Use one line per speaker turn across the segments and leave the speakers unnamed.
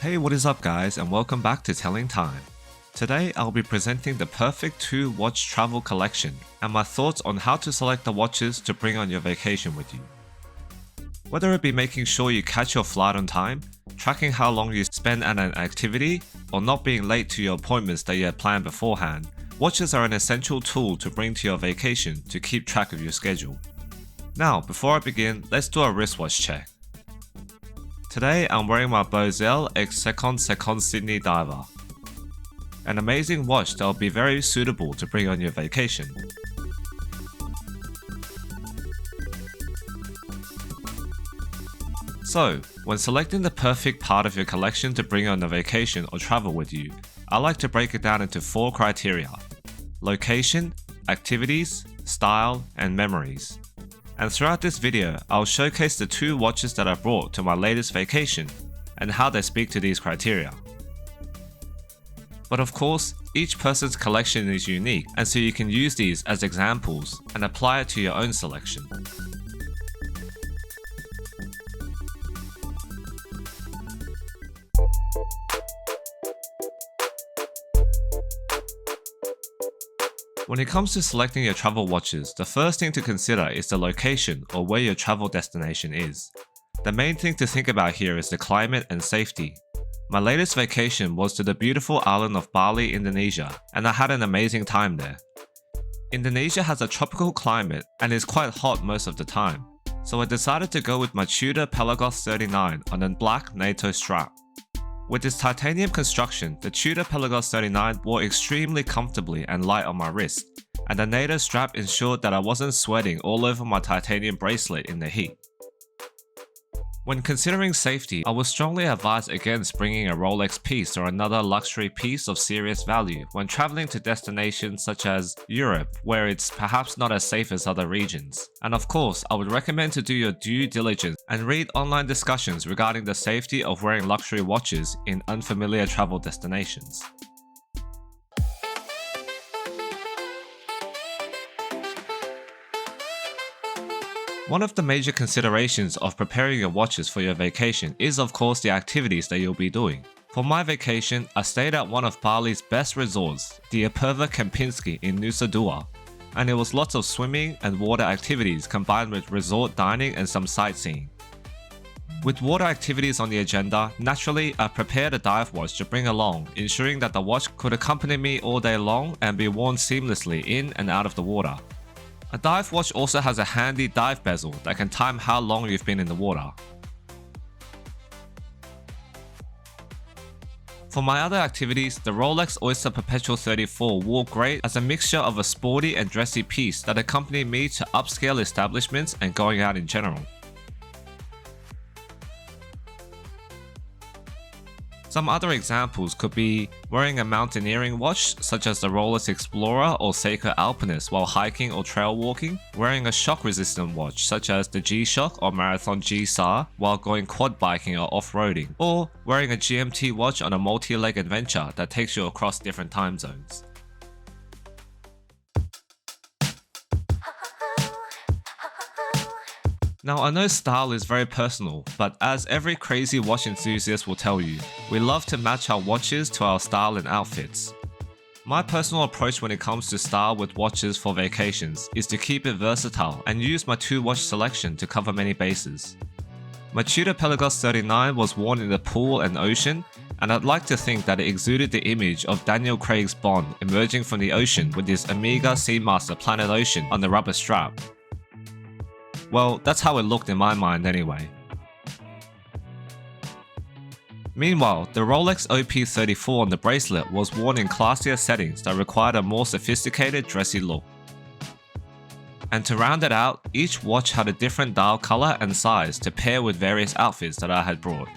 Hey, what is up guys, and welcome back to Telling Time. Today I'll be presenting the perfect 2-watch travel collection and my thoughts on how to select the watches to bring on your vacation with you. Whether it be making sure you catch your flight on time, tracking how long you spend at an activity, or not being late to your appointments that you had planned beforehand, watches are an essential tool to bring to your vacation to keep track of your schedule. Now, before I begin, let's do a wristwatch check. Today I'm wearing my Dyalla X Second Sydney Diver. An amazing watch that will be very suitable to bring on your vacation. So, when selecting the perfect part of your collection to bring on a vacation or travel with you, I like to break it down into 4 criteria: location, activities, style, and memories. And throughout this video, I'll showcase the 2 watches that I brought to my latest vacation and how they speak to these criteria. But of course, each person's collection is unique, and so you can use these as examples and apply it to your own selection. When it comes to selecting your travel watches, the first thing to consider is the location or where your travel destination is. The main thing to think about here is the climate and safety. My latest vacation was to the beautiful island of Bali, Indonesia, and I had an amazing time there. Indonesia has a tropical climate and is quite hot most of the time, so I decided to go with my Tudor Pelagos 39 on a black NATO strap. With its titanium construction, the Tudor Pelagos 39 wore extremely comfortably and light on my wrist, and the NATO strap ensured that I wasn't sweating all over my titanium bracelet in the heat. When considering safety, I would strongly advise against bringing a Rolex piece or another luxury piece of serious value when traveling to destinations such as Europe, where it's perhaps not as safe as other regions. And of course, I would recommend to do your due diligence and read online discussions regarding the safety of wearing luxury watches in unfamiliar travel destinations. One of the major considerations of preparing your watches for your vacation is of course the activities that you'll be doing. For my vacation, I stayed at one of Bali's best resorts, the Aperva Kempinski in Nusa Dua, and it was lots of swimming and water activities combined with resort dining and some sightseeing. With water activities on the agenda, naturally I prepared a dive watch to bring along, ensuring that the watch could accompany me all day long and be worn seamlessly in and out of the water. A dive watch also has a handy dive bezel that can time how long you've been in the water. For my other activities, the Rolex Oyster Perpetual 34 wore great as a mixture of a sporty and dressy piece that accompanied me to upscale establishments and going out in general. Some other examples could be wearing a mountaineering watch such as the Rolex Explorer or Seiko Alpinist while hiking or trail walking, wearing a shock-resistant watch such as the G-Shock or Marathon G-SAR while going quad biking or off-roading, or wearing a GMT watch on a multi-leg adventure that takes you across different time zones. Now I know style is very personal, but as every crazy watch enthusiast will tell you, we love to match our watches to our style and outfits. My personal approach when it comes to style with watches for vacations is to keep it versatile and use my 2-watch selection to cover many bases. My Tudor Pelagos 39 was worn in the pool and ocean, and I'd like to think that it exuded the image of Daniel Craig's Bond emerging from the ocean with his Omega Seamaster Planet Ocean on the rubber strap. Well, that's how it looked in my mind anyway. Meanwhile, the Rolex OP34 on the bracelet was worn in classier settings that required a more sophisticated, dressy look. And to round it out, each watch had a different dial color and size to pair with various outfits that I had brought.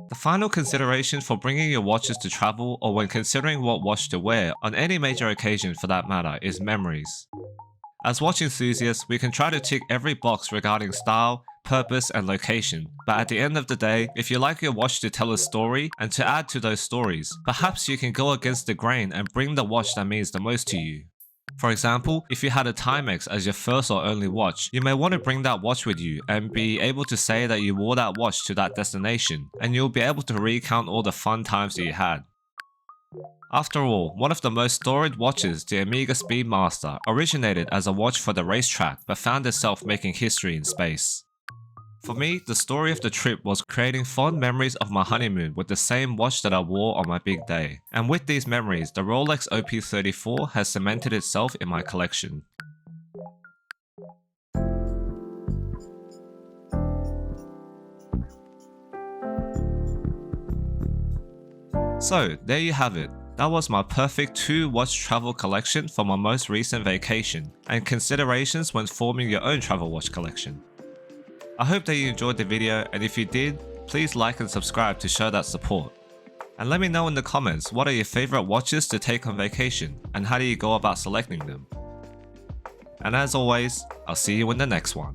The final consideration for bringing your watches to travel or when considering what watch to wear on any major occasion for that matter is memories. As watch enthusiasts, we can try to tick every box regarding style, purpose, and location. But at the end of the day, if you like your watch to tell a story and to add to those stories, perhaps you can go against the grain and bring the watch that means the most to you. For example, if you had a Timex as your first or only watch, you may want to bring that watch with you and be able to say that you wore that watch to that destination, and you'll be able to recount all the fun times that you had. After all, one of the most storied watches, the Omega Speedmaster, originated as a watch for the racetrack but found itself making history in space. For me, the story of the trip was creating fond memories of my honeymoon with the same watch that I wore on my big day. And with these memories, the Rolex OP34 has cemented itself in my collection. So, there you have it. That was my perfect 2-watch travel collection for my most recent vacation, and considerations when forming your own travel watch collection. I hope that you enjoyed the video, and if you did, please like and subscribe to show that support. And let me know in the comments what are your favorite watches to take on vacation, and how do you go about selecting them. And as always, I'll see you in the next one.